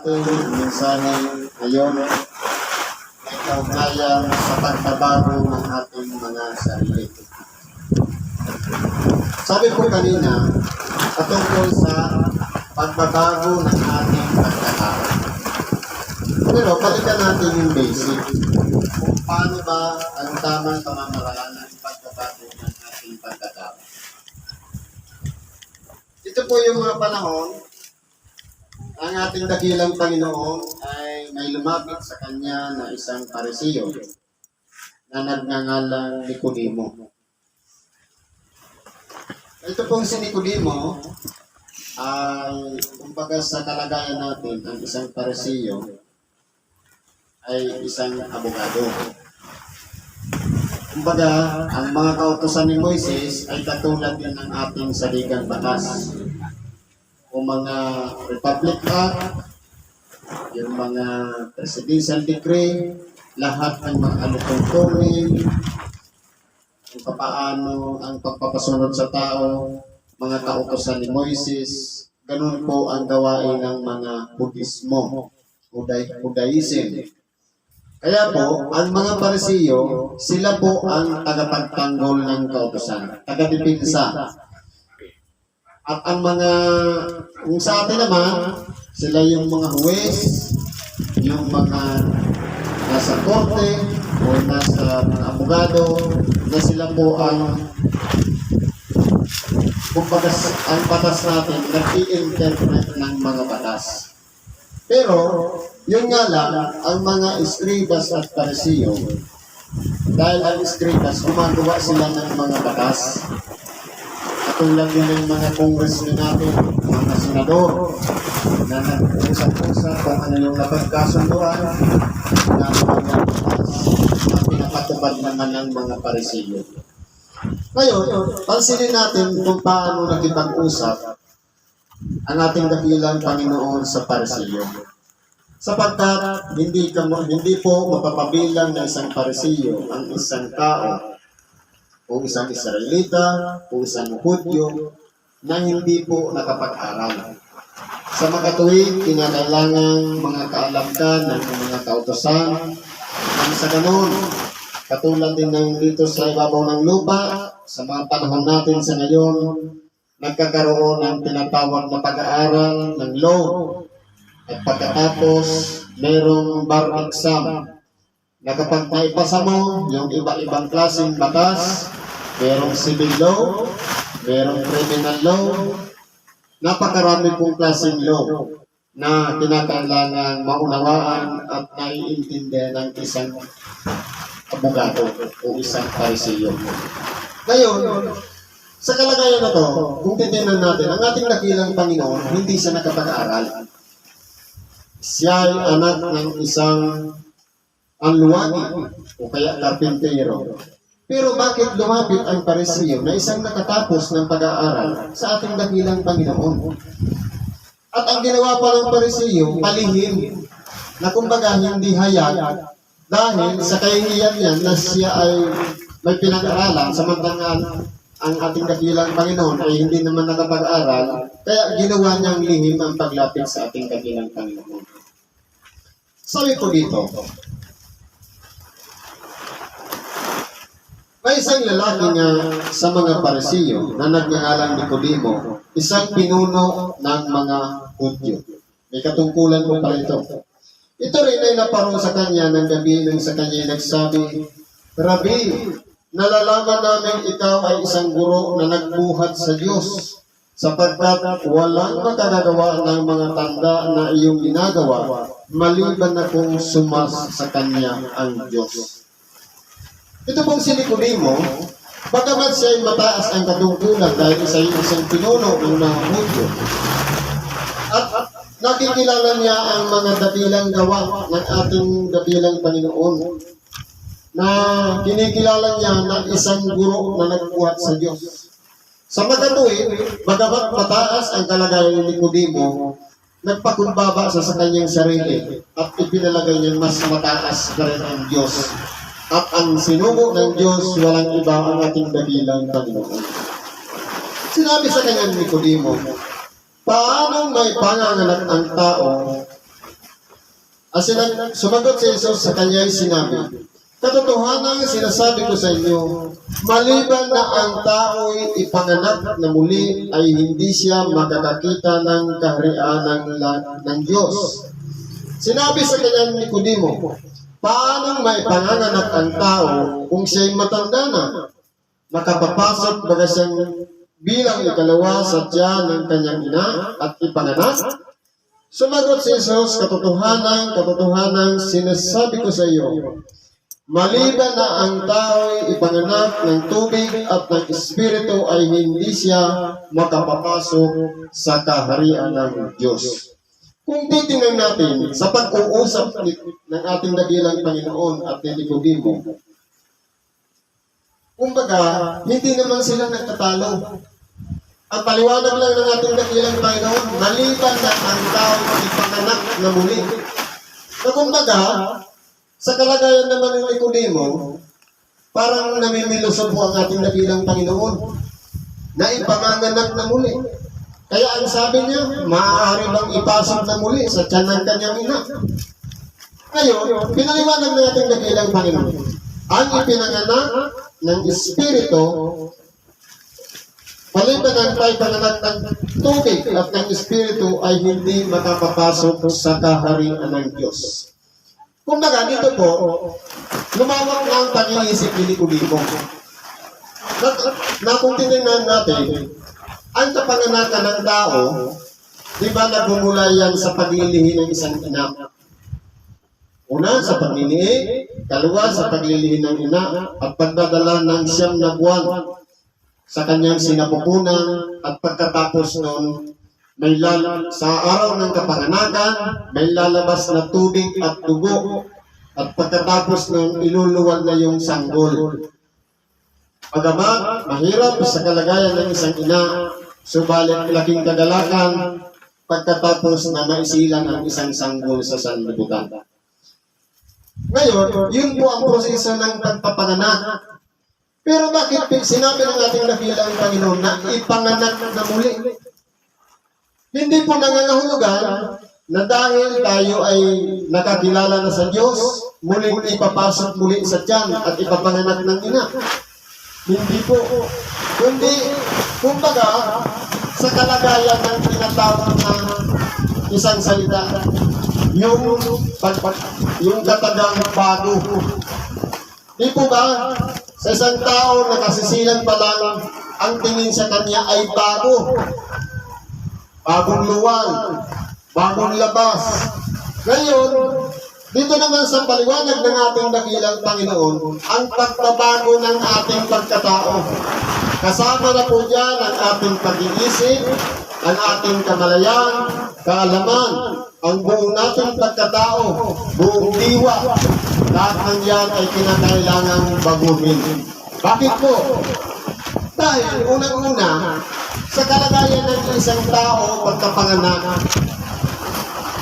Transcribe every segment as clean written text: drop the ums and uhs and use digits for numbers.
ating mensahe ngayon ay kaugnayan sa pagbabago ng ating mga sarili. Sabi ko kanina, patungkol sa pagbabago ng ating pagkatao. Pero balikan natin yung basic. Kung paano ba ang tamang pamamaraan ng pagbabago ng ating pagkatao. Ito po yung mga panahon, ang ating dakilang Panginoon ay may lumapit sa kanya na isang Parisiyo na nagngangalang Nicodemo. Ito pong si Nicodemo ay, kumbaga sa kalagayan natin, ang isang Parisiyo ay isang abogado. Kumbaga, ang mga kautusan ni Moises ay katulad din ng ating saligang batas. O mga Republic Act, yung mga Presidential Decree, lahat ng mga alutungtungin, kung paano ang pagpapasunod sa tao, mga kautusan ni Moises, ganun po ang gawain ng mga Budismo, Judaism. Kaya po, ang mga Parisiyo, sila po ang tagapagtanggol ng kautusan, tagadipinsa. At ang mga, kung sa atin naman, sila yung mga huwes, yung mga nasa korte, o nasa mga abogado, na sila po ang, kumbaga ang batas natin, nag-i-interpret ng mga batas. Pero, yun nga lang, ang mga eskribas at Parisiyo, dahil ang eskribas, gumagawa sila ng mga batas. Katulad yun ng mga congressmen natin, mga senador, na nag-usap-usap kung ano yung napagkasunduan na mga batas na pinapatupad naman ng mga Parisiyo. Ngayon, pansinin natin kung paano nakipag-usap ang ating dakilang Panginoon sa Parisiyo. Sapagkat hindi po mapapabilang na isang Parisiyo ang isang tao o isang Israelita o isang Hudyo na hindi po nakapag-aral. Sa makatuwid, kinakailangan mga kaalamkan ng mga kautosan. Ang sa ganun, katulad din ng dito sa ibabaw ng lupa, sa mga panahon natin sa ngayon, nagkakaroon ng tinatawag na pag-aaral ng law. At pagkatapos, mayroong bar exam na kapag naipasa mo yung iba-ibang klaseng batas, mayroong civil law, mayroong criminal law, napakarami pong klaseng law na kinakailangan maunawaan at naiintindihan ng isang abogado o isang Parisiyo. Ngayon, sa kalagayan na to, kung titignan natin, ang ating dakilang Panginoon, hindi siya nakapag-aaral. Siya ay anak ng isang anluwani o kaya karpintero. Pero bakit lumapit ang Parisiyo na isang nakatapos ng pag-aaral sa ating dakilang Panginoon? At ang ginawa pa ng Parisiyo, palihim, na kumbaga hindi hayag dahil sa kahihiyan niya na siya ay may pinag-aralan samantalang ang ating dakilang Panginoon ay hindi naman nakapag-aral, kaya ginawa niyang lihim ang paglapit sa ating dakilang Panginoon. Sabi po dito, may isang lalaki nga sa mga Parisiyo na nagngangalang Nicodemo, isang pinuno ng mga Hudyo. May katungkulan po pala ito. Ito rin ay naparong sa kanya ng gabi nang sa kanya nagsabi, Rabi, nalalaman namin ikaw ay isang guro na nagbuhat sa Diyos, sapagkat walang makagagawa ng mga tanda na iyong ginagawa, maliban na kung sumas sa kanya ang Diyos. Ito pong si Nicodemo, bagamat siya ay mataas ang katungkulan dahil isang pinuno ng mga Hudyo, at nakikilala niya ang mga dakilang gawa ng ating dakilang Panginoon, na kinikilala niya na isang guro na nagbuhat sa Diyos. Sa makatuwid, bagamat mataas ang kalagayan ni Nicodemo, nagpakumbaba sa kanyang sarili at ipinalagay niya mas mataas na rin ang Diyos. At ang sinugo ng Diyos, walang iba ang ating dakilang Panginoon. Sinabi sa kanya ni Nicodemo, paano may panganganak ang tao Sumagot si Jesus sa kanya'y sinabi, katotohanan sinasabi ko sa inyo, maliban na ang tao'y ipanganak na muli ay hindi siya makakakita ng kaharian ng Diyos. Sinabi sa kanyang Nicodemo, paano may panganganak ang tao kung siya'y matanda na? Makapapasok ba siyang bilang ikalawa sa tiyan ng kanyang ina at ipanganak? Sumagot si Jesus, katotohanan sinasabi ko sa iyo, maliban na ang tao'y ipanganak ng tubig at ng Espiritu ay hindi siya makapapasok sa kaharian ng Diyos. Kung titingnan natin sa pag-uusap ng ating dakilang Panginoon at ni Nicodemo, kumbaga, hindi naman sila nagtatalo. Ang paliwanag lang ng ating dakilang Panginoon, maliban na ang tao'y ipanganak na muli. Na kumbaga, sa kalagayan naman ng Nicodemo, parang namimilusog po ang ating dakilang Panginoon na ipanganganak na muli. Kaya ang sabi niya, maaari bang ipasok na muli sa tiyan ng kanyang ina? Ngayon, pinaliwanag ng ating dakilang Panginoon, ang ipinanganak ng Espiritu, maliban ang panganak ng tubig at ng Espiritu ay hindi makapapasok sa kaharian ng Diyos. Kumbaga, dito po, lumawak na ang pag-iisip ni Nicodemo. Na kung tinignan natin, ang kapanganakan ng tao, di ba nagmumula yan sa paglilihi ng isang ina? Una, sa paglilihi, kalawa, sa paglilihi ng ina, at pagdadala ng 9 na buwan sa kanyang sinapupunan, at pagkatapos noon, sa araw ng kapanganakan, may lalabas na tubig at dugo, at pagkatapos noon, iluluwal na yung sanggol. Bagamat mahirap sa kalagayan ng isang ina, subalit laking kagalakan pagkatapos na maisilang ang isang sanggol sa sanlibutan. Ngayon, yun po ang proseso ng pagpapanganak. Pero bakit sinabi ng ating dakilang Panginoon na ipanganak na muli? Hindi po nangangahulugan na dahil tayo ay nakakilala na sa Diyos, muling ipapasok muli sa tiyan at ipapanganak ng ina. Hindi po. Kundi, kumbaga, sa kalagayan ng tinatawag na isang salita, yung katagang bago. Di po ba, sa isang tao na kasisilan pa lang, ang tingin sa kanya ay bago. Bagong luwal, bagong labas. Ngayon, dito naman sa paliwanag ng ating dakilang Panginoon, ang pagbabago ng ating pagkatao. Kasama na po dyan ang ating pag-iisip, ang ating kamalayan, kaalaman, ang buong nating pagkatao, buong diwa. Lahat ng yan ay kinakailangang baguhin. Bakit po? Dahil unang-una, sa kalagayan ng isang tao pagkapanganak,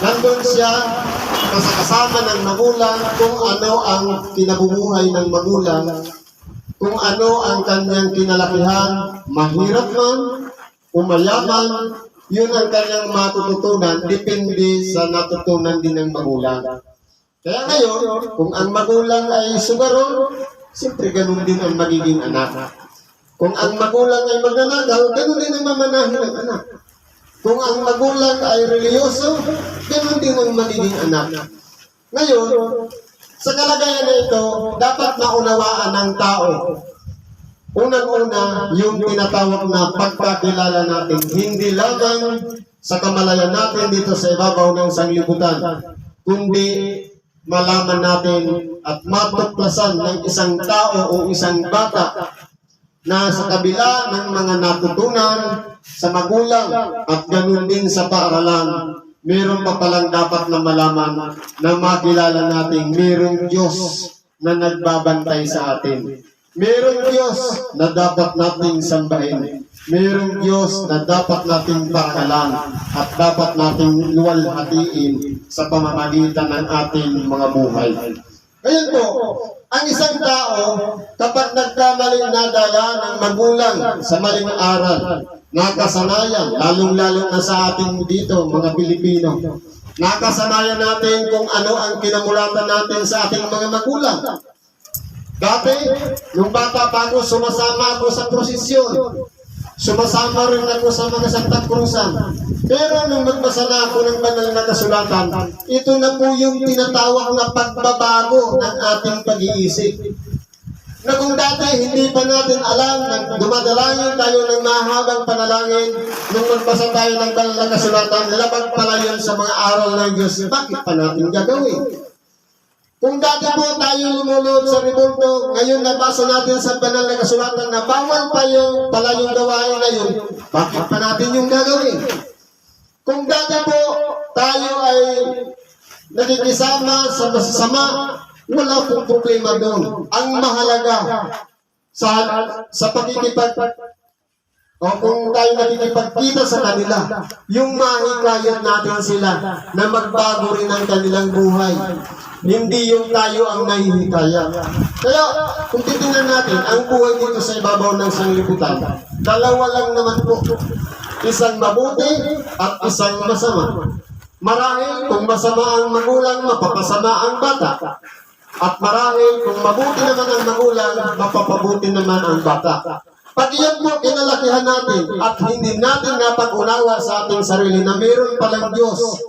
nandun siya kasama ng magulang kung ano ang kinabubuhay ng magulang, kung ano ang kanyang kinalakihan, mahirap man, umayaman, yun ang kanyang matututunan, depende sa natutunan din ng magulang. Kaya ngayon, kung ang magulang ay sugarol, siyempre ganun din ang magiging anak. Kung ang magulang ay magnanakaw, ganun din ang mamanahin ng anak. Kung ang magulang ay reliyoso, ganun din ang magiging anak. Ngayon, sa kalagayan na ito, dapat naunawaan ng tao. Unang-una, yung tinatawag na pagkakilala natin, hindi lamang sa kamalayan natin dito sa ibabaw ng sanglibutan, kundi malaman natin at matuklasan ng isang tao o isang bata na sa kabila ng mga natutunan sa magulang at ganun din sa paaralan, meron pa palang dapat na malaman na makilala natin merong Diyos na nagbabantay sa atin. Merong Diyos na dapat nating sambahin. Merong Diyos na dapat nating parangalan at dapat nating luwalhatiin sa pamamagitan ng ating mga buhay. Ngayon po, ang isang tao, kapag nagkamaling nadala ng magulang sa maling aral, nakasanayan, lalong-lalo na sa ating dito, mga Pilipino, Nakasanayan natin kung ano ang kinamulatan natin sa ating mga magulang. Dati, nung bata pa ako, sumasama ako sa prosesyon. Sumasama rin ako sa mga Santa Cruzan. Pero nung magbasa na ako ng banal na kasulatan, ito na po yung tinatawag na pagbabago ng ating pag-iisip. Na kung dati hindi pa natin alam na dumadalangin tayo ng mahabang panalangin, nung magbasa tayo ng banal na kasulatan, labag pala yun sa mga aral ng Diyos, bakit pa natin gagawin? Kung dati po tayo lumulod sa rebulto, ngayon nabasa natin sa banal na kasulatan na bawal pa yung pala yung gawain na yun, bakit pa natin yung gagawin? Kung dati po tayo ay nakikisama sa masasama, wala pong problema doon. Ang mahalaga sa pagkikipag o kung tayo nakikipagkita sa kanila, yung mahikayat natin sila na magbago rin ang kanilang buhay. Hindi yung tayo ang nahihikayat. Kaya kung titingnan natin, ang buhay dito sa ibabaw ng sanglibutan, dalawa lang naman po. Isang mabuti at isang masama. Marahil kung masama ang magulang, mapapasama ang bata. At marahil kung mabuti naman ang magulang, mapapabuti naman ang bata. Pag iyan po kinalakihan natin at hindi natin napag-unawa sa ating sarili na mayroon palang Diyos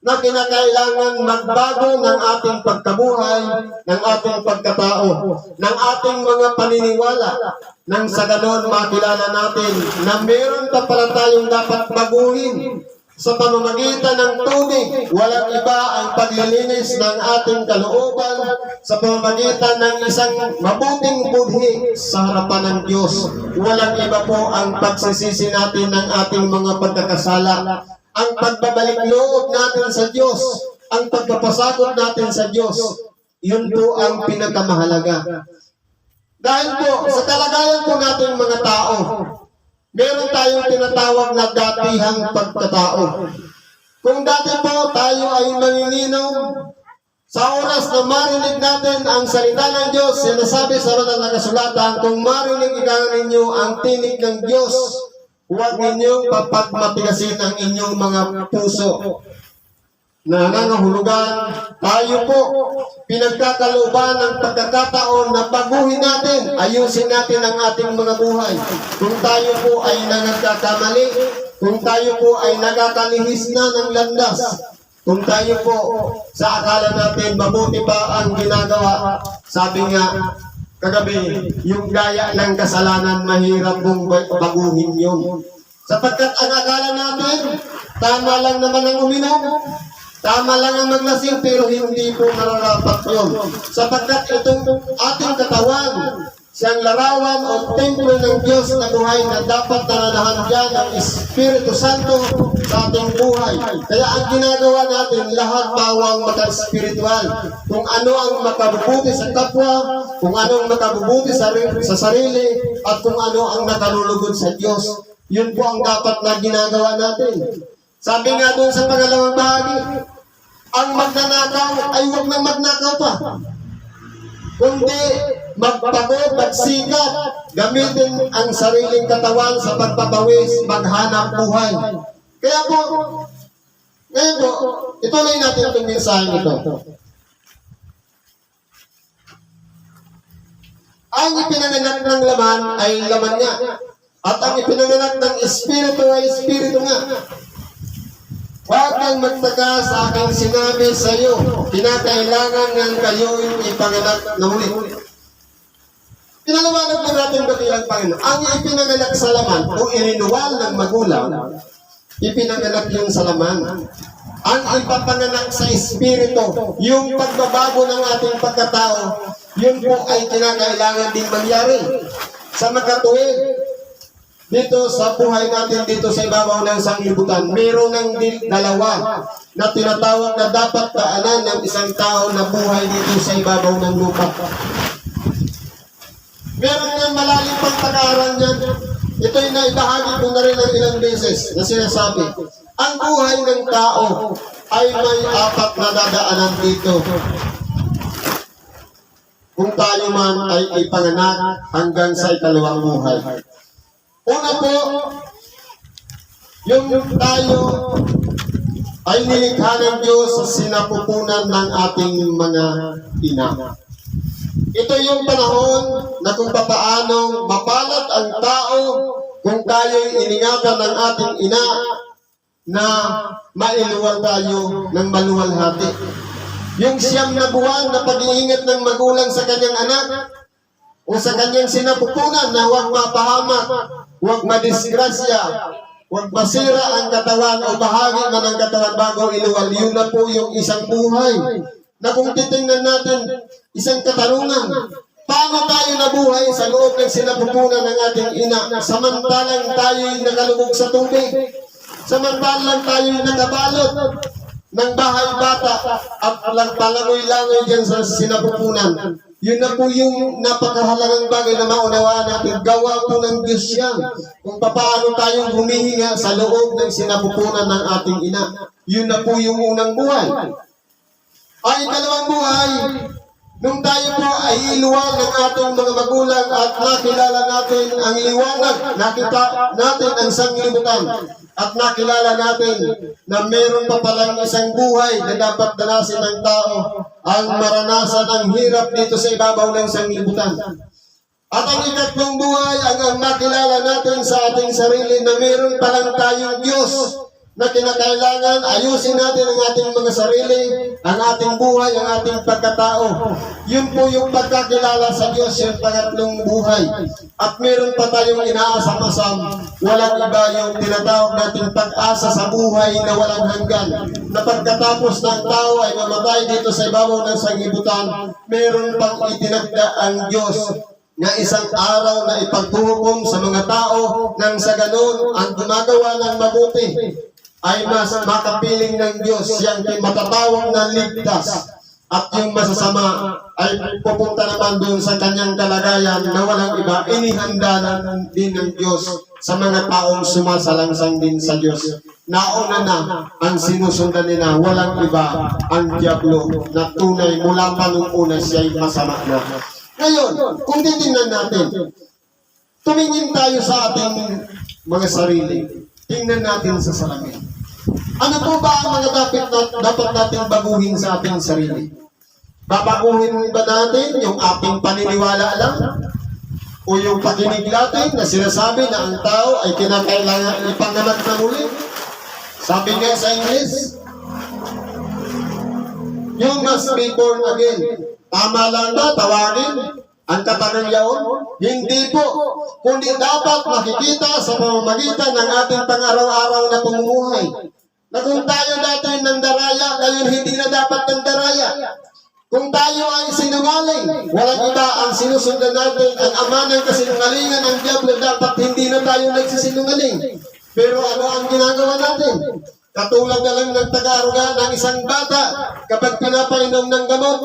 na kinakailangan magbago ng ating pagkabuhay, ng ating pagkatao, ng ating mga paniniwala, nang sa ganon makilala natin na mayroon pa pala tayong dapat baguhin. Sa pamamagitan ng tubig, walang iba ang paglilinis ng ating kalooban sa pamamagitan ng isang mabuting budhi sa harapan ng Diyos. Walang iba po ang pagsisisi natin ng ating mga pagkakasala, ang pagbabalik loob natin sa Diyos, ang pagpapasakot natin sa Diyos. Yun po ang pinakamahalaga. Dahil po, sa kalagayan po natin mga tao, meron tayong tinatawag na datihang pagkatao. Kung dati po tayo ay manginginom, sa oras na marinig natin ang salita ng Diyos, sinasabi sa banal na kasulatan, kung marinig ninyo ang tinig ng Diyos, huwag ninyong papagmatigasin ang inyong mga puso. Nangangahulugan, tayo po pinagkakalooban ng pagkakataon na baguhin natin, ayusin natin ang ating mga buhay. Kung tayo po ay nagkakamali, kung tayo po ay nagakalihis na ng landas, kung tayo po sa akala natin mabuti pa ang ginagawa, sabi nga kagabi, yung gaya ng kasalanan mahirap mong baguhin yun. Sapagkat ang akala natin, tama lang naman ang uminom, tama lang ang maglasing, pero hindi po nararapat yun. Sapagkat itong ating katawan, siyang larawan o templo ng Diyos na buhay na dapat nananahan dyan ang Espiritu Santo sa ating buhay. Kaya ang ginagawa natin, lahat bawang maka-spiritual. Kung ano ang makabubuti sa kapwa, kung ano ang makabubuti sa sarili, at kung ano ang nakalulugod sa Diyos. Yun po ang dapat na ginagawa natin. Sabi nga doon sa pangalawang bahagi, ang magnanakaw ay huwag nang magnakaw pa. Kundi magpagod, magsikat, gamitin ang sariling katawan sa pagpapawis, maghanap buhay. Kaya po, ngayon po, ituloy natin itong mensahe ito. Ang ipinanganak ng laman ay laman nga. At ang ipinanganak ng Espiritu ay Espiritu nga. Huwag kang magtaka sa aking sinabi sa iyo, kinakailangan ng kayo'y ipanganak na muli. Pinalawanan po natin ba bilang Panginoon? Ang ipinanganak sa laman o irinuwal ng magulang, ipinanganak yung sa laman. Ang ipapanganak sa Espiritu, yung pagbabago ng ating pagkatao, yun po ay kinakailangan din mangyari. Sa makatuwid, dito sa buhay natin dito sa ibabaw ng sanglibutan, meron ng dalawa na tinatawag na dapat daanan ng isang tao na buhay dito sa ibabaw ng lupa. Meron ng malalim pang pag-aaral niyan. Ito'y naibahagi ko na rin ng ilang beses na sinasabi. Ang buhay ng tao ay may apat na dadaanan dito. Kung tayo man ay ipanganak hanggang sa ikalawang buhay. Una po, yung tayo ay nilikha ng Diyos sa sinapupunan ng ating mga ina. Ito yung panahon na kung papaano mapalad ang tao kung tayo'y iningatan ng ating ina na mailuwal tayo ng maluwalhati. Yung 9 na buwan na pag-iingat ng magulang sa kanyang anak o sa kanyang sinapupunan na huwag mapahamak, huwag madisgrasya, huwag masira ang katawan o bahagi man ng katawan bago iluwal. Yun na po yung isang buhay na kung titingnan natin, isang katarungan. Paano tayo nabuhay sa loob ng sinapupunan ng ating ina samantalang tayo'y nakalubog sa tubig, samantalang tayo'y nakabalot ng bahay bata at palangoy-langoy dyan sa sinapupunan? Yun na po yung napakahalagang bagay na maunawaan natin. Gawa po ng Diyos yan. Kung paano tayong humihinga sa loob ng sinapupunan ng ating ina. Yun na po yung unang buhay. Ay, ikalawang buhay, nung tayo po ay iluwal ng ating mga magulang at nakilala natin ang liwanag, nakita natin ang sanglibutan, at nakilala natin na meron pa palang isang buhay na dapat danasin ng tao, ang maranasan ang hirap dito sa ibabaw ng sanglibutan. At ang ikatlong buhay, ang nakilala natin sa ating sarili na meron palang tayong Diyos na kinakailangan ayusin natin ang ating mga sarili, ang ating buhay, ang ating pagkatao. Yun po yung pagkakilala sa Diyos, yung pangatlong buhay. At meron pa tayong inaasam-asam, walang iba yung tinatawag nating pag-asa sa buhay na walang hanggan. Na pagkatapos ng tao ay mamatay dito sa ibabaw ng sanglibutan, meron pang itinagda ang Diyos na isang araw na ipaghuhukom sa mga tao nang sa ganun ang gumagawa ng mabuti ay mas makapiling ng Diyos, siyang matatawag na ligtas, at yung masasama ay pupunta naman doon sa kanyang kalagayan na walang iba, inihanda na din ng Diyos sa mga taong sumasalangsang din sa Diyos. Nauna na ang sinusundan nila, walang iba, ang Diablo na tunay mula pa nung una siya'y masama na. Ngayon, kung titingnan natin, tumingin tayo sa ating mga sarili. Tingnan natin sa salamin. Ano po ba ang mga dapat natin baguhin sa ating sarili? Babaguhin ba natin yung ating paniniwala lang? O yung pakinig natin na sinasabi na ang tao ay kinakailangan ipanganak na muli? Sabi nga sa English, you must be born again. Tama lang ba tawagin ang kapangyarihan? Hindi po. Kundi dapat makikita sa pamamagitan ng ating pang-araw-araw na pamumuhay. Na kung tayo dati nandaraya, ngayon hindi na dapat nandaraya. Kung tayo ay sinungaling, walang iba ang sinusundan natin. Ang ama ng kasinungalingan, ang Diablo, dapat hindi na tayo nagsisinungaling. Pero ano ang ginagawa natin? Katulad na lang ng taga-aruga ng isang bata, kapag pinapainom ng gamot,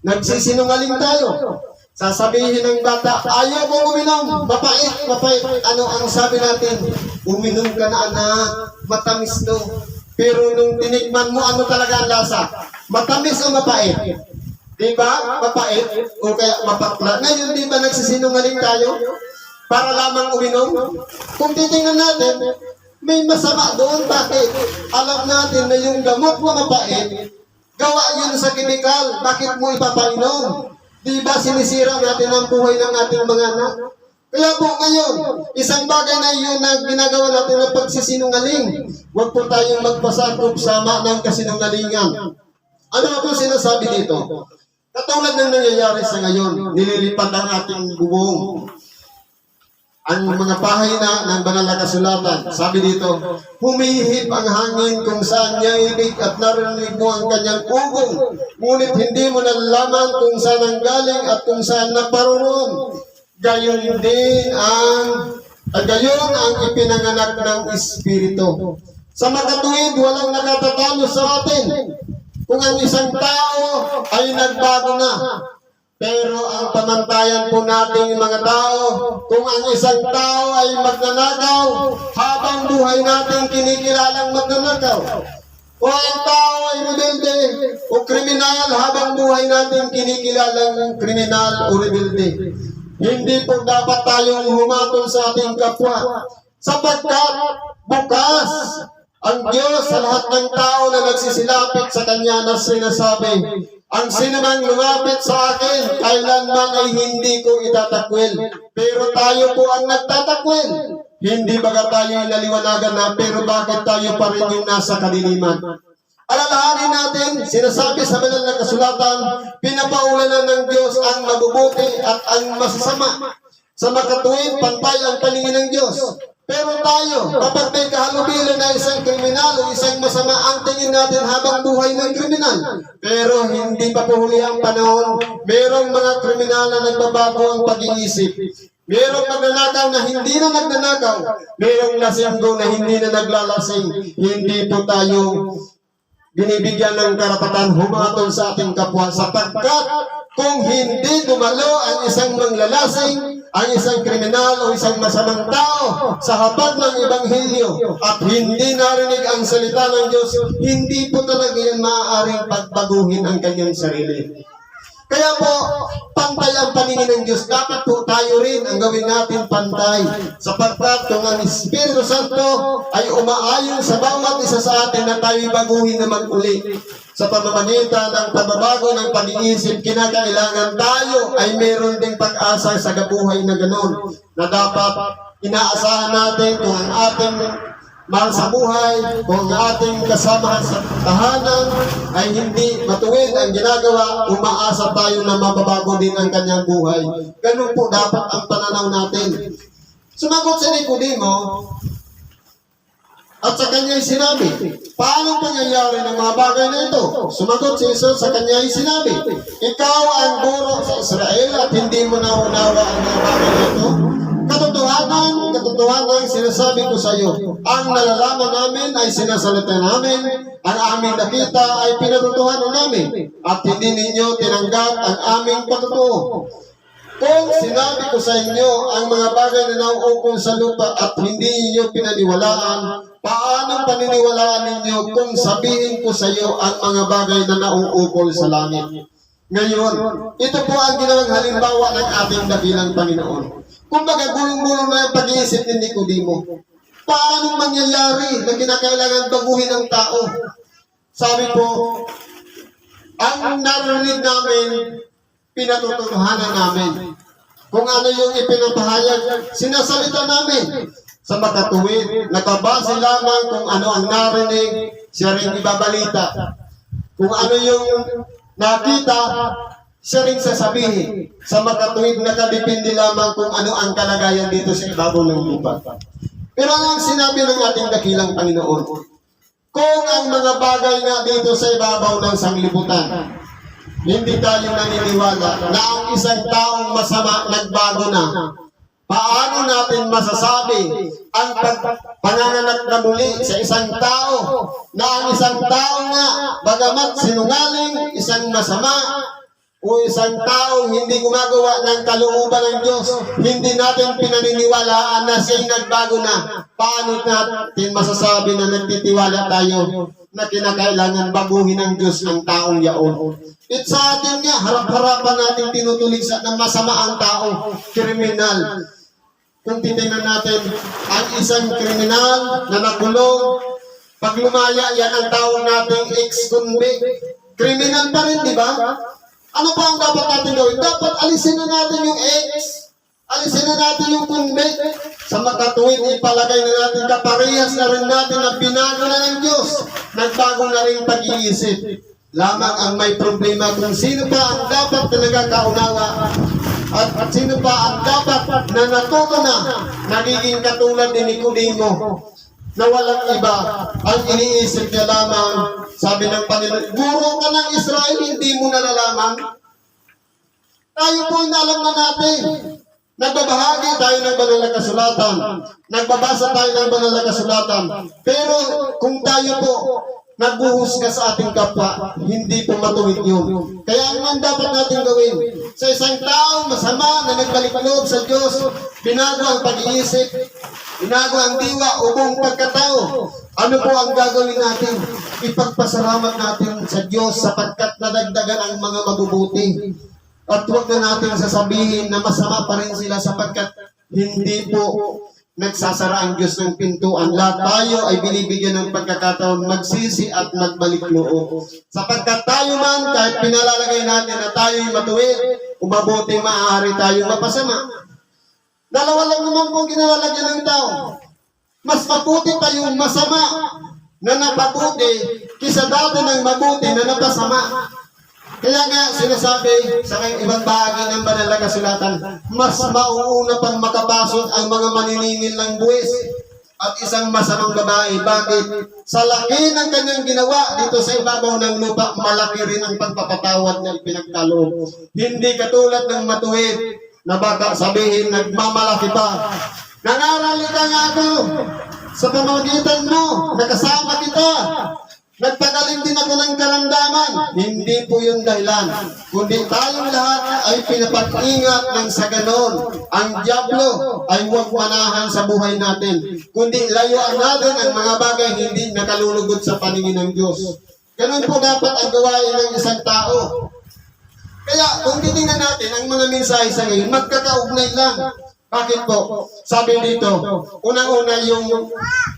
nagsisinungaling tayo. Sasabihin ng bata, ayaw mo uminom, mapait, mapait. Ano ang sabi natin? Uminom ka na anak, matamis to. Pero nung tinikman mo, ano talaga ang lasa? Matamis o mapait? Diba? Mapait o kaya mapakla. Ngayon, di ba nagsisinungaling tayo? Para lamang uminom? Kung titingnan natin, may masama doon. Bakit? Alam natin na yung gamot na mapait, gawa yun sa kemikal. Bakit mo ipapainom? Di ba sinisira natin ang buhay ng ating mga anak? Kaya po ngayon, isang bagay na yun na ginagawa natin ng pagsisinungaling. Huwag po tayong magpasakop sama ng kasinungalingan. Ano po sinasabi dito? Katulad ng nangyayari sa ngayon, nililipat ang ating bubong. Ang mga pahina ng banal na kasulatan, sabi dito, humihip ang hangin kung saan niya ibig at narinig mo ang kanyang ugong, ngunit hindi mo nalalaman kung saan ang galing at kung saan naparoon. Gayon ang ipinanganak ng Espiritu. Sa makatuwid, walang nakatatalo sa atin. Kung ang isang tao ay nagbago na, pero ang pamantayan po nating mga tao, kung ang isang tao ay magnanakaw, habang buhay natin kinikilalang magnanakaw. O ang tao ay rebelde o kriminal, habang buhay natin kinikilalang kriminal o rebelde. Hindi po dapat tayong humatol sa ating kapwa, sapagkat bukas Ang Diyos sa lahat ng tao na nagsisilapit sa Kanya na sinasabi, ang sinumang lumapit sa akin, kailanman ay hindi ko itatakwil. Pero tayo po ang nagtatakwil. Hindi baga tayo inaliwanagan na, pero bakit tayo pa rin yung nasa kadiliman? Alalahanin natin, sinasabi sa banal na kasulatan, pinapaulanan ng Diyos ang mabubuti at ang masasama. Sa makatuwid, pantay ang paningin ng Diyos. Pero tayo, kapag may kahalubilo na isang kriminal o isang masama, ang tingin natin habang buhay ng kriminal. Pero hindi pa po huli ang panahon. Merong mga kriminal na nagbabago ang pag-iisip. Merong magnanakaw na hindi na nagnanakaw. Merong lasinggo na hindi na naglalasing. Hindi po tayo binibigyan ng karapatan humatol sa ating kapwa, sapagkat kung hindi dumalo ang isang manglalasing, ang isang kriminal o isang masamang tao sa habag ng Ebanghelyo at hindi narinig ang salita ng Diyos, hindi po talaga yan maaaring pagbaguhin ang kanyang sarili. Kaya po, pantay ang paningin ng Diyos. Dapat po tayo rin ang gawin natin pantay. Sapagkat kung ang Espiritu Santo ay umaayon sa bawat isa sa atin na tayo baguhin naman uli. Sa pamamagitan ng pagbabago ng pag-iisip, kinakailangan tayo ay meron ding pag-asa sa kabuhay na gano'n. Na dapat inaasahan natin kung ang ating mahal sa buhay, kung ang ating kasamahan sa tahanan ay hindi matuwid ang ginagawa, umaasa tayo na mababago din ang kanyang buhay. Ganun po dapat ang pananaw natin. Sumagot si Nicodemo at sa kanya'y sinabi, paano pangyayari ng mga bagay na ito? Sumagot si Jesus sa kanya'y sinabi, ikaw ang guro sa Israel at hindi mo naunawa ang mga bagay na ito? Katotohanan, sinasabi ko sa iyo, ang nalalaman namin ay sinasalita namin, ang aming nakita ay pinatutuhanan namin, at hindi ninyo tinanggap ang aming patutuo. Kung sinabi ko sa inyo ang mga bagay na nauukol sa lupa at hindi ninyo pinaniwalaan, paano paniniwalaan ninyo kung sabihin ko sa iyo ang mga bagay na nauukol sa langit? Ngayon, ito po ang ginawang halimbawa ng ating dakilang Panginoon. Kung gulong-gulong na yung pag-iisip ni Nicodemo, paano mangyayari na kinakailangan baguhin ang tao? Sabi po, ang narinig namin, pinatutuhanan namin. Kung ano yung ipinapahayag, sinasalita namin. Sa makatuwid, nakabase lamang kung ano ang narinig, siya rin ibabalita. Kung ano yung nakita, siya rin sasabihin. Sa makatuwid, nakadepende lamang kung ano ang kalagayan dito sa ibabaw ng lupa. Pero ano ang sinabi ng ating dakilang Panginoon? Kung ang mga bagay nga dito sa ibabaw ng sanglibutan, hindi tayo naniniwala na ang isang taong masama nagbago na, paano natin masasabi ang panganganak na muli sa isang tao na ang isang tao nga, bagamat sinungaling, isang masama, o isang taong hindi gumagawa ng kalooban ng Diyos, hindi natin pinaniniwalaan na siya'y nagbago na. Paano natin masasabi na nagtitiwala tayo na kinakailangan baguhin ng Diyos ang taong yaon? At sa atin nga, harap-harapan natin tinutuligsa na masama ang tao, kriminal. Kung titingnan natin, ang isang kriminal na nakulong, pag lumaya yan ang tawag nating ex-convict, kriminal pa rin, di ba? Ano pa ang dapat natin gawin? Dapat alisin na natin yung ex. Alisin na natin yung convict. Sa makatuwid, ipalagay na natin, kaparehas na rin natin na binago na ng Diyos. Nagbago na rin pag-iisip. Lamang ang may problema kung sino pa ang dapat na nagkakaunawa at sino pa ang dapat na natuto na nagiging katulad ni Nicodemo na walang iba ang iniisip niya lamang. Sabi ng Panginoon, guro ka ng Israel, hindi mo nalalaman. Tayo po alam na natin. Nagbabahagi tayo ng banal na kasulatan. Nagbabasa tayo ng banal na kasulatan. Pero kung tayo po nagbuhusga sa ating kapwa, hindi po matuwid yun. Kaya ang dapat natin gawin, sa isang taong masama na nagbalik loob sa Diyos, binago ang pag-iisip, binago ang diwa o buong pagkatao. Ano po ang gagawin natin? Ipagpasalamat natin sa Diyos sapagkat nadagdagan ang mga mabubuti. At huwag na natin sasabihin na masama pa rin sila sapagkat hindi po nagsasara ang Diyos ng pintuan. Lahat tayo ay binibigyan ng pagkakataon magsisi at magbalik loob. Sapagkat tayo man, kahit pinalalagay natin na tayo'y matuwid, kung mabuti maaari tayo mapasama. Dalawa lang naman po kinalalagyan ng tao. Mas mabuti tayong masama na napabuti kisa dati ng mabuti na napasama. Kaya nga sinasabi sa ibang bahagi ng banal na kasulatan, mas mauuna pang makapasok ang mga maniningil ng buwis at isang masamang babae. Bakit? Sa laki ng kanyang ginawa dito sa ibabaw ng lupa, malaki rin ang pagpapatawad na ipinagkaloob. Hindi katulad ng matuwid na baka sabihin nagmamalaki pa. Nangarali ka nga ako sa pamamagitan mo, nakasama kita. Nagpagaling din ako ng karamdaman. Hindi po yung dahilan. Kundi tayong lahat ay pinapag-ingat ng sa ganon. Ang diablo ay huwag manahan sa buhay natin. Kundi layuan natin ang mga bagay hindi nakalulugod sa paningin ng Diyos. Ganon po dapat ang gawain ng isang tao. Kaya kung titingnan natin ang mga mensahe sa ngayon, magkakaugnay lang. Bakit po? Sabi dito, unang-una yung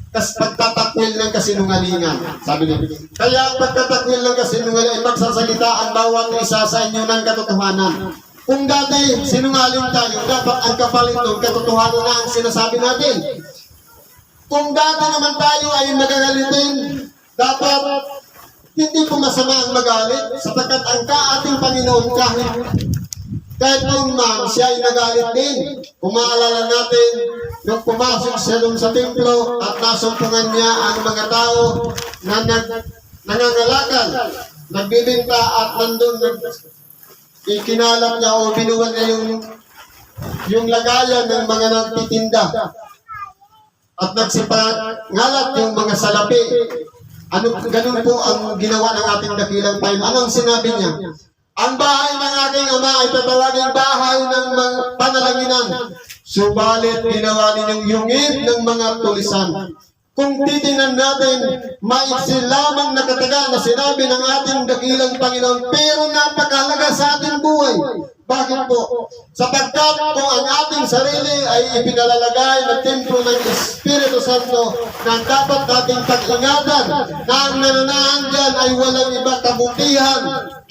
pagtatakwil ng kasinungalingan. Sabi dito. Kaya pagtatakwil ng kasinungalingan, magsasalita ang bawat isa sa inyo ng katotohanan. Kung dati sinungaling tayo, dapat ang kapalit ng katotohanan na ang sinasabi natin. Kung dati naman tayo ay magagalitin, dapat hindi po masama ang magalit, sapagkat ang ating Panginoon kahit noon man, siya ay nagalit din. Kung maalala natin, nung pumasok siya doon sa templo at nasumpungan niya ang mga tao na nangangalakal, nagbibinta at nandun, ikinalap niya o binuwan niya yung lagayan ng mga nagtitinda. At nagsipangalat yung mga salapi. Ganun po ang ginawa ng ating dakilang Panginoon. Anong sinabi niya? Ang bahay ng aking ama ay tatawaging bahay ng mga panalanginan. Subalit ginawa ninyong yungib ng mga tulisan. Kung titingnan natin, maiksi lamang nakataga na sinabi ng ating dakilang Panginoon, pero napakahalaga sa ating buhay. Bakit po? Sapagkat kung ang ating sarili ay ipinalalagay na templo ng Espiritu Santo na dapat nating pag-ingatan na ang nananahan dyan ay walang iba kabutihan,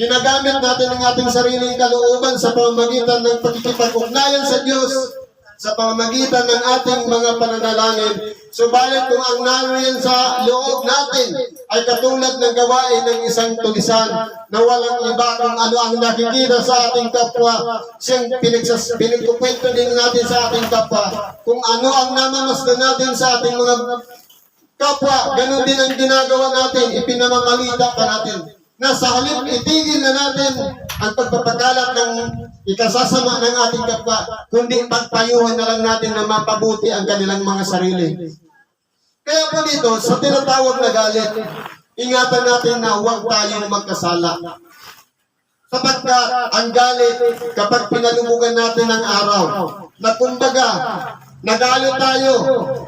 ginagamit natin ang ating sariling kalooban sa pamamagitan ng pagkikipag-ugnayan sa Diyos, sa pamamagitan ng ating mga pananalangin. Subalit kung ang naroon sa loob natin ay katulad ng gawain ng isang tulisan na walang iba kung ano ang nakikita sa ating kapwa, siyang pinagkukwento din natin sa ating kapwa. Kung ano ang namamasdan natin sa ating mga kapwa, ganun din ang ginagawa natin, ipinamamalita pa natin. Na sa halip itigil na natin ang pagpapakalat ng ikasasama ng ating kapwa, kundi pagpayuhan na lang natin na mapabuti ang kanilang mga sarili. Kaya po dito, sa tinatawag na galit, ingatan natin na huwag tayong magkasala. Sapagkat ang galit, kapag pinalumugan natin ang araw, na kumbaga, nagalit tayo,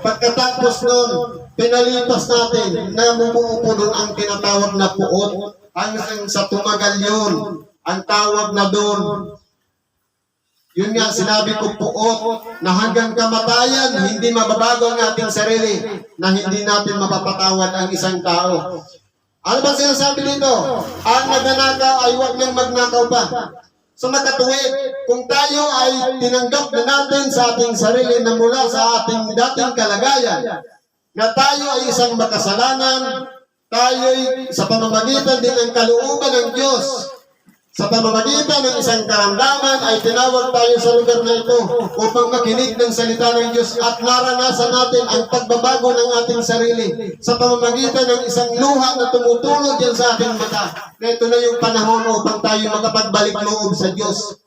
pagkatapos nun, pinalipas natin na bumuupo doon ang tinatawag na puot, hanggang sa tumagal yun, ang tawag na doon. Yun nga, sinabi ko puot, na hanggang kamatayan, hindi mababago ang ating sarili, na hindi natin mapapatawad ang isang tao. Ano ba sinasabi dito? Ang nagnanakaw ay huwag nang magnakaw pa. Sa makatuwid, kung tayo ay tinanggap na natin sa ating sarili na mula sa ating dating kalagayan, na tayo ay isang makasalanan, tayo'y sa pamamagitan din ng kalooban ng Diyos, sa pamamagitan ng isang karamdaman ay tinawag tayo sa lugar na ito upang makinig ng salita ng Diyos at naranasan natin ang pagbabago ng ating sarili sa pamamagitan ng isang luha na tumutulog yan sa ating mata. Na ito na yung panahon upang tayo makapagbalik loob sa Diyos.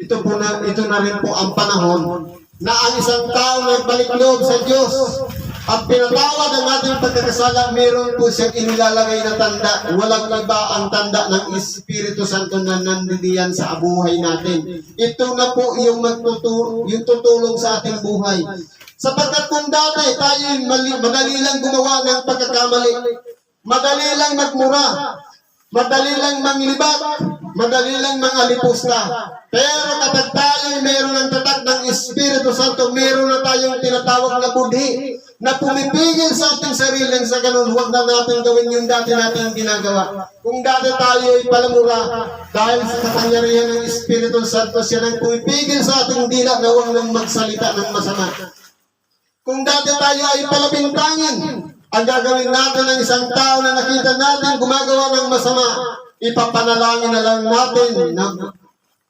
Ito na rin po ang panahon na ang isang tao nagbalik loob sa Diyos at pinatawad ang ating pagkakasala, meron po siyang inilalagay na tanda. Walang iba ang tanda ng Espiritu Santo na nandiyan sa buhay natin. Ito na po yung tutulong sa ating buhay. Sapagkat kung dati tayo madali lang gumawa ng pagkakamali, madali lang magmura, madali lang manglibat, madali lang mangalipusta. Pero kapag tayo mayroon ng tatak ng Espiritu Santo, mayroon na tayong tinatawag na budhi na pumipigil sa ating sarili. Sa ganun, huwag na natin gawin yung dati natin ginagawa. Kung dati tayo ay palamura, dahil sa kapangyarihan ng Espiritu Santo, siya nang pumipigil sa ating dila na huwag nang magsalita ng masama. Kung dati tayo ay palabintangin, ang gagawin natin ng isang tao na nakita natin gumagawa ng masama, ipapanalangin na lang natin na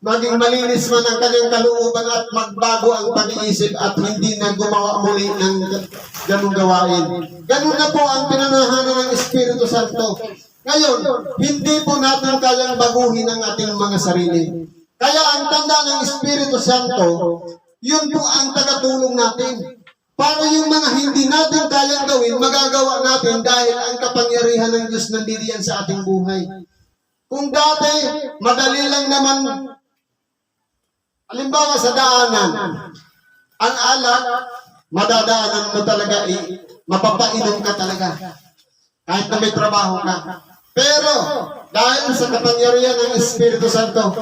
maging malinis man ang kanyang kalooban at magbago ang pag-iisip at hindi na gumawa muli ng ganung gawain. Ganun na po ang pinanahanan ng Espiritu Santo. Ngayon, hindi po natin kayang baguhin ang ating mga sarili. Kaya ang tanda ng Espiritu Santo, yun po ang tagatulong natin. Para yung mga hindi natin kayang gawin, magagawa natin dahil ang kapangyarihan ng Diyos nandiyan sa ating buhay. Kung dati, madali lang naman, halimbawa sa daanan, ang alak, madadaanan mo talaga, mapapainom ka talaga. Kahit na may trabaho ka. Pero, dahil sa kapangyarihan ng Espiritu Santo,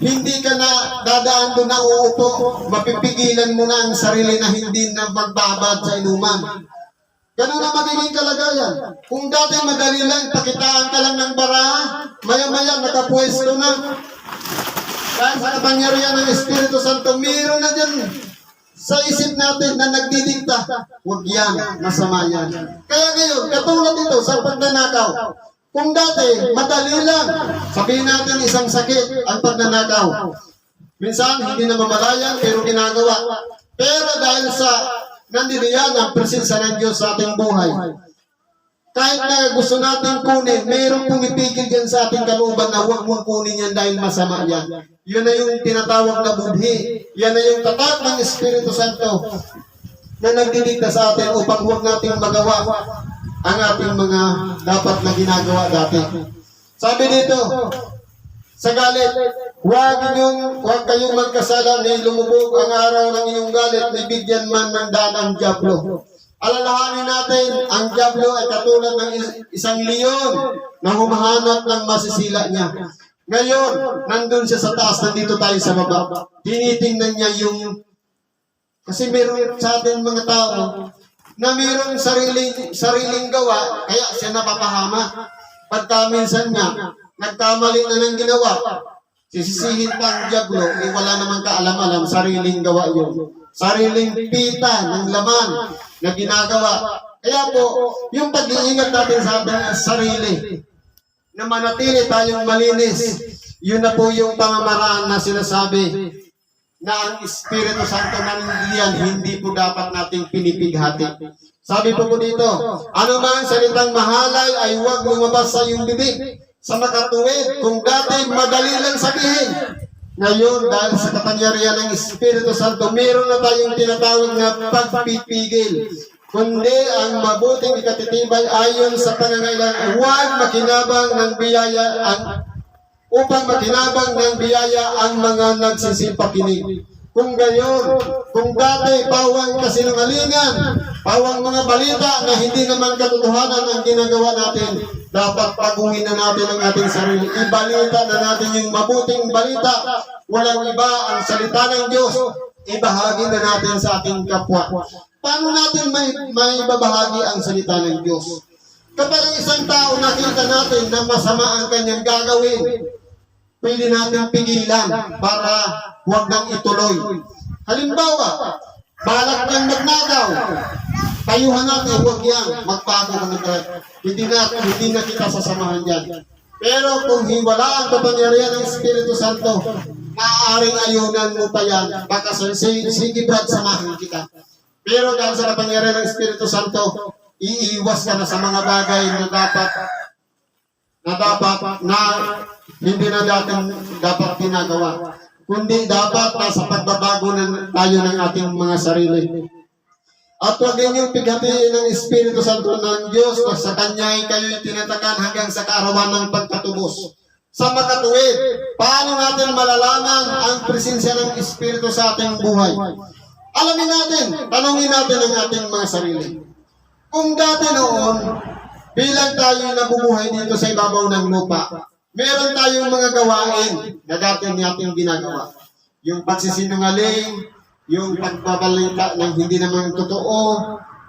hindi ka na dadaan doon na uupo, mapipigilan mo na ang sarili na hindi na magbabad sa inuman. Ganun na magiging kalagayan. Kung dati madali lang, pakitaan ka lang ng baraha, maya-maya nakapwesto na. Dahil sa kapangyarihan ng Espiritu Santo, mayroon na dyan sa isip natin na nagdidikta. Huwag yan, masama yan. Kaya ngayon, katulad ito sa pagnanakaw. Kung dati, madali lang, sabihin natin isang sakit ang pagnanakaw. Minsan, hindi na mamalayan, pero ginagawa. Pero dahil sa nandiyan ang presensya ng Diyos sa ating buhay, kahit na gusto natin kunin, mayroong pumipigil dyan sa ating kalooban na huwag mong kunin yan dahil masama yan. Yun na yung tinatawag na budhi. Yan na yung tatak ng Espiritu Santo na nagdidikta sa atin upang huwag natin magawa ang ating mga dapat na ginagawa dati. Sabi dito, sa galit, huwag kayong magkasala ni lumubog ang araw ng iyong galit, ni bigyan man ng daan ang dyablo. Alalahanin natin, ang dyablo ay katulad ng isang leon na humahanap ng masisila niya. Ngayon, nandun siya sa taas, nandito tayo sa baba. Tinitingnan niya yung, kasi meron sa atin mga tao, na mayroong sariling gawa, kaya siya napapahama. Pagka minsan nga, nagkamali na ng ginawa, sisisihin pa ang dyablo, wala namang kaalam-alam, sariling gawa yun. Sariling pita ng laman na ginagawa. Kaya po, yung pag-iingat natin sa ating sarili, na manatili tayong malinis, yun na po yung pamamaraan na sinasabi na ang Espiritu Santo nandiyan, hindi po dapat nating pinipighati. Sabi po dito, ano man salitang mahalay ay huwag lumabas sa iyong bibig sa makatuwid. Kung dati madali lang sabihin, ngayon dahil sa kapangyarihan ng Espiritu Santo, meron na tayong tinatawag na pagpipigil. Kundi ang mabuting ikatitibay ayon sa pangangailangan, huwag makinabang ng biyaya upang makinabang ng biyaya ang mga nagsisipakinig. Kung gayon, kung dati pawang kasinungalingan, pawang mga balita na hindi naman katotohanan ang ginagawa natin, dapat paguhin na natin ang ating sarili. Ibalita na natin yung mabuting balita. Walang iba ang salita ng Diyos. Ibahagi na natin sa ating kapwa. Paano natin may babahagi ang salita ng Diyos? Kapag ang isang tao nakita natin na masama ang kanyang gagawin, pwede natin pigilan para huwag nang ituloy. Halimbawa, balak nang magnakaw, payuhan natin, huwag yan, magbago ka ng hindi na kita sasamahan yan. Pero kung wala ang kapangyarihan ng Espiritu Santo, maaaring ayunan mo pa yan. Baka sige Brad, samahan kita. Pero dahil sa kapangyarihan ng Espiritu Santo, iiwas ka na sa mga bagay na hindi na dapat ginagawa. Kundi dapat nasa pagbabago tayo ng ating mga sarili. At huwag ninyong pighatiin ng Espiritu Santo ng Diyos na sa Kanya kayo tinatakan hanggang sa kaarawan ng pagkatubos. Sa makatuwid, paano natin malalaman ang presensya ng Espiritu sa ating buhay? Alamin natin, tanongin natin ang ating mga sarili. Kung dati noon, bilang tayo nabubuhay dito sa ibabaw ng lupa, Meron tayong mga gawain na dati natin ginagawa. Yung pagsisinungaling, yung pagbabalita ng hindi naman totoo,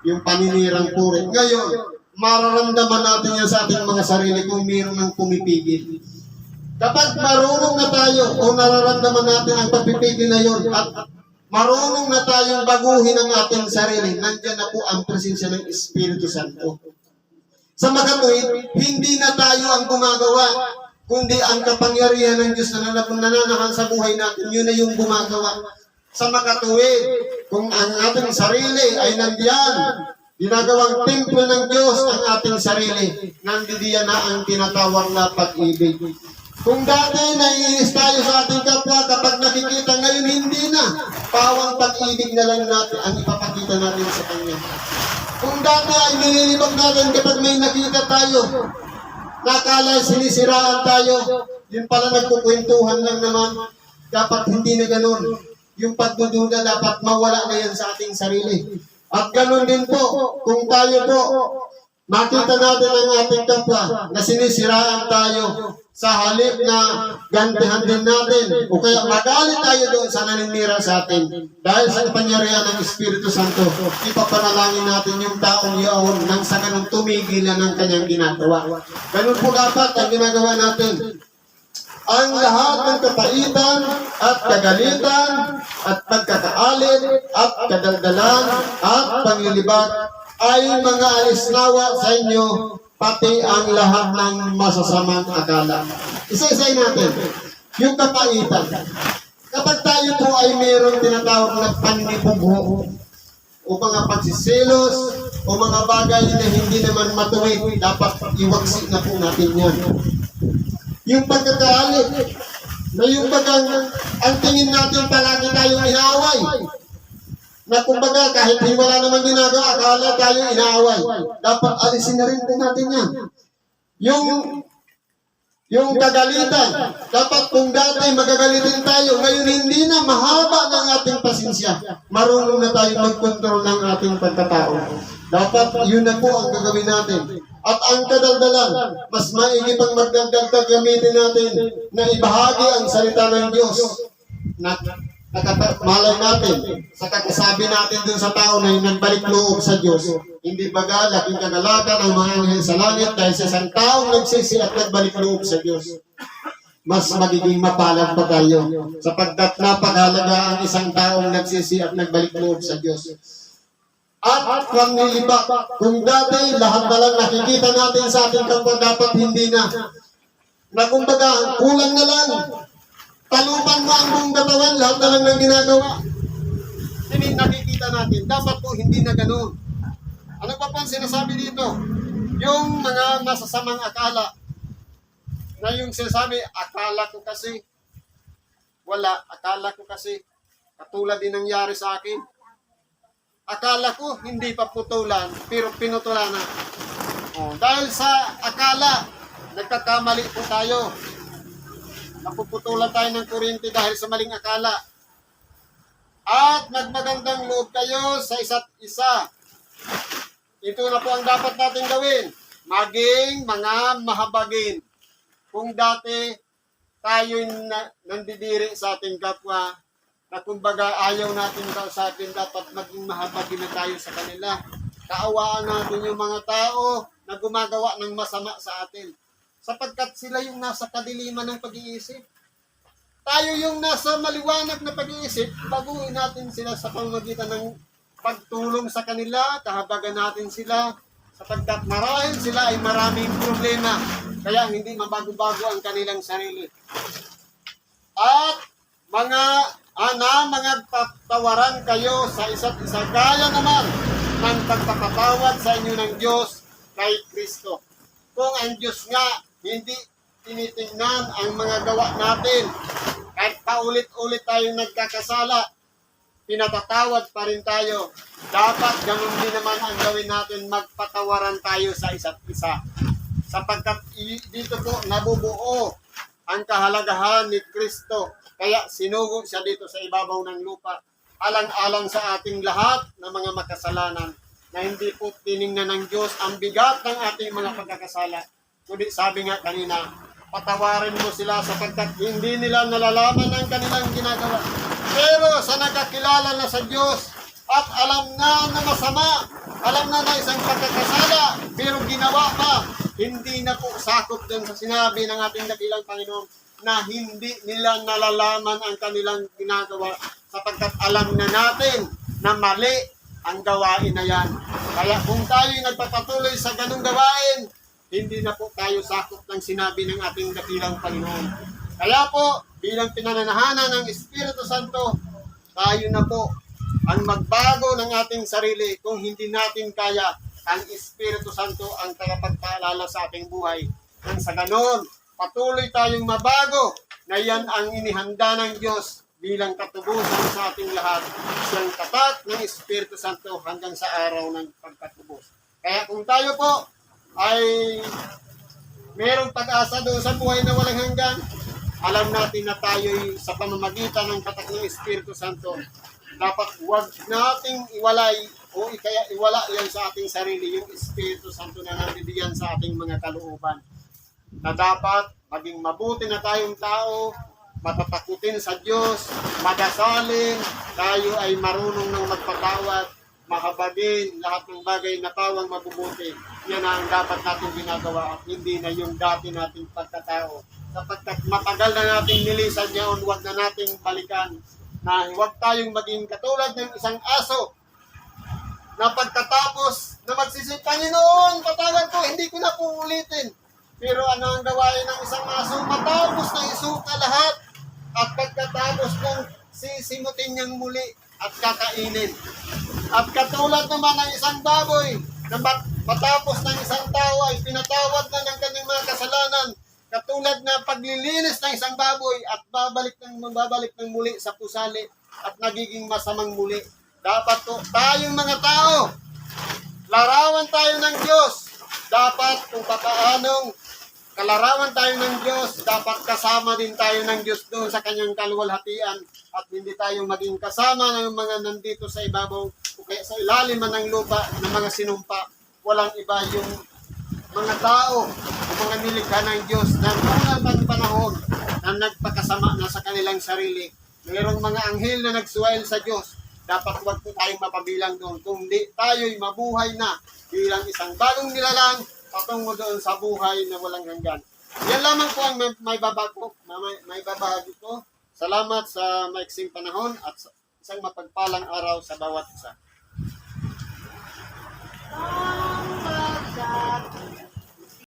yung paninirang puri. Ngayon, mararamdaman natin yan sa ating mga sarili kung mayroon ng pumipigil. Kapag marunong na tayo o nararamdaman natin ang pagpipigil na yun at marunong na tayong baguhin ang ating sarili, nandiyan na po ang presensya ng Espiritu Santo. Sa makatuwid, hindi na tayo ang gumagawa, kundi ang kapangyarihan ng Diyos na nananahan sa buhay natin, yun na yung gumagawa. Sa makatuwid, kung ang ating sarili ay nandiyan, ginagawang templo ng Diyos ang ating sarili, nandiyan na ang tinatawag na pag-ibig. Kung dati naiinis tayo sa ating kapwa kapag nakikita, ngayon hindi na. Pawang pag-ibig na lang natin ang ipapakita natin sa Kanya. Kung dati ay nililibag natin kapag may nakita tayo, nakala sinisiraan tayo, yun pala nagkukwentuhan lang naman. Dapat hindi na ganun. Yung pagdududa dapat mawala na yan sa ating sarili. At ganun din po, kung tayo po, makita natin ang ating kapwa na sinisiraan tayo, sa halip na gantihan din natin o kaya magalit tayo doon sa naninira sa atin dahil sa kapangyarihan ng Espiritu Santo, ipapanalangin natin yung taong yun nang sa ganun tumigil na ng kanyang ginagawa. Ganun po dapat ang ginagawa natin. Ang lahat ng kapaitan at kagalitan at pagkakaalit at kadaldalan at panglilibag ay mga alisnawa sa inyo, pati ang lahat ng masasamang akala. Isa-isay natin. Yung kapaitan. Kapag tayo po ay mayroong tinatawag na panlibugho o mga pagsisilos o mga bagay na hindi naman matuwid, dapat iwagsik na po natin yan. Yung pagkakaalit, na yung bagang ang tingin natin palagi tayong inaaway. Na kumbaga kahit wala naman ginagawa, akala tayo inaaway. Dapat alisin na rin po natin yan. Yung kagalitan, dapat kung dati magagalitin tayo, ngayon hindi na, mahaba ng ating pasensya. Marunong na tayo mag-control ng ating pagkatao. Dapat yun na po ang gagawin natin. At ang kadaldalan, mas maigi pang magdagdag gamitin natin na ibahagi ang salita ng Diyos na malay natin sa kakasabi natin dun sa tao na nagbalik loob sa Diyos. Hindi baga laking kagalakan ang mga anghel sa langit dahil sa isang taong nagsisi at nagbalik loob sa Diyos. Mas magiging mapalad pa tayo sapagkat napakahalaga ang isang taong nagsisi at nagbalik loob sa Diyos. At panglilibak, kung dati lahat na lang nakikita natin sa ating kapwa, dapat hindi na. Na kumbaga, kulang na lang. Talupan mo ang buong katawan, lahat na lang ng ginagawa. Hindi nakikita natin. Dapat po hindi na ganoon. Ano pa pang sinasabi dito? Yung mga masasamang akala. Na yung sinasabi, akala ko kasi. Wala, akala ko kasi. Katulad din nangyari sa akin. Akala ko hindi pa putulan, pero pinutulan na. Dahil sa akala, nagkakamali po tayo. Napuputulan tayo ng kuryente dahil sa maling akala. At magmagandang loob kayo sa isa't isa. Ito na po ang dapat natin gawin. Maging mga mahabagin. Kung dati tayo nandidiri sa ating kapwa, na kumbaga ayaw natin sa atin, dapat maging mahabagin na tayo sa kanila. Kaawaan natin yung mga tao na gumagawa ng masama sa atin. Sapagkat sila yung nasa kadiliman ng pag-iisip. Tayo yung nasa maliwanag na pag-iisip, baguhin natin sila sa pamamagitan ng pagtulong sa kanila, kahabagan natin sila, sapagkat marahil sila ay maraming problema, kaya hindi mabago-bago ang kanilang sarili. At mga pagtawaran kayo sa isa't isa, gaya naman ng pagpapatawad sa inyo ng Diyos kay Kristo. Kung ang Diyos nga hindi tinitingnan ang mga gawa natin, kahit paulit-ulit tayong nagkakasala, pinatatawad pa rin tayo. Dapat ganun din naman ang gawin natin, magpatawaran tayo sa isa't isa. Sapagkat dito po nabubuo ang kahalagahan ni Kristo. Kaya sinugo siya dito sa ibabaw ng lupa, alang-alang sa ating lahat na mga makasalanan, na hindi po tiningnan ng Diyos ang bigat ng ating mga pagkakasala. Kundi sabi nga kanina, patawarin mo sila sapagkat hindi nila nalalaman ang kanilang ginagawa. Pero sa nagkakilala na sa Diyos at alam na masama, alam na isang pagkakasala, pero ginawa pa, hindi na po sakop doon sa sinabi ng ating dakilang Panginoon na hindi nila nalalaman ang kanilang ginagawa sapagkat alam na natin na mali ang gawain na yan. Kaya kung tayo nagpapatuloy sa ganung gawain, hindi na po tayo sakop ng sinabi ng ating dakilang Panginoon. Kaya po, bilang pinananahanan ng Espiritu Santo, tayo na po ang magbago ng ating sarili kung hindi natin kaya ang Espiritu Santo ang tagapagpaalala sa ating buhay. Nang sa ganon, patuloy tayong mabago na yan ang inihanda ng Diyos bilang katubusan sa ating lahat, siyang tapat ng Espiritu Santo hanggang sa araw ng pagkatubos. Kaya kung tayo po ay mayroong pag-asa doon sa buhay na walang hanggan, alam natin na tayo'y sa pamamagitan ng tatak ng Espiritu Santo, dapat huwag nating iwalay o iwala yan sa ating sarili, yung Espiritu Santo na nabibigyan sa ating mga kalooban. Na dapat maging mabuti na tayong tao, matatakutin sa Diyos, madasalin, tayo ay marunong ng magpatawad, mahabagin lahat ng bagay na tawang mabubuti. Yan ang dapat natin ginagawa at hindi na yung dati nating pagkatao. Sapagkat matagal na nating nilisan yan, huwag na nating balikan na huwag tayong maging katulad ng isang aso na pagkatapos na magsisip, Panginoon, patawad ko, hindi ko na po ulitin. Pero ano ang gawain ng isang aso? Matapos na isuka lahat at pagkatapos ng sisimutin niyang muli at kakainin. At katulad naman ng isang baboy na matapos ng isang tao ay pinatawad na ng kanyang mga kasalanan, katulad na paglilinis ng isang baboy at babalik ng muli sa pusali at nagiging masamang muli. Dapat to, tayong mga tao, larawan tayo ng Diyos. Dapat kung papaanong kalarawan tayo ng Diyos, dapat kasama din tayo ng Diyos doon sa kanyang kaluwalhatian at hindi tayo maging kasama ng mga nandito sa ibabaw o kaya sa ilalim ng lupa ng mga sinumpa. Walang iba yung mga tao o mga nilikha ng Diyos na unang panahon na nagpakasama na sa kanilang sarili. Mayroong mga anghel na nagsuwail sa Diyos. Dapat huwag po tayong mapabilang doon. Kung di tayo'y mabuhay na bilang isang bagong nilalang patungo doon sa buhay na walang hanggan. Yan lamang po ang may babahagi ko. Salamat sa maiksing panahon at isang mapagpalang araw sa bawat isa.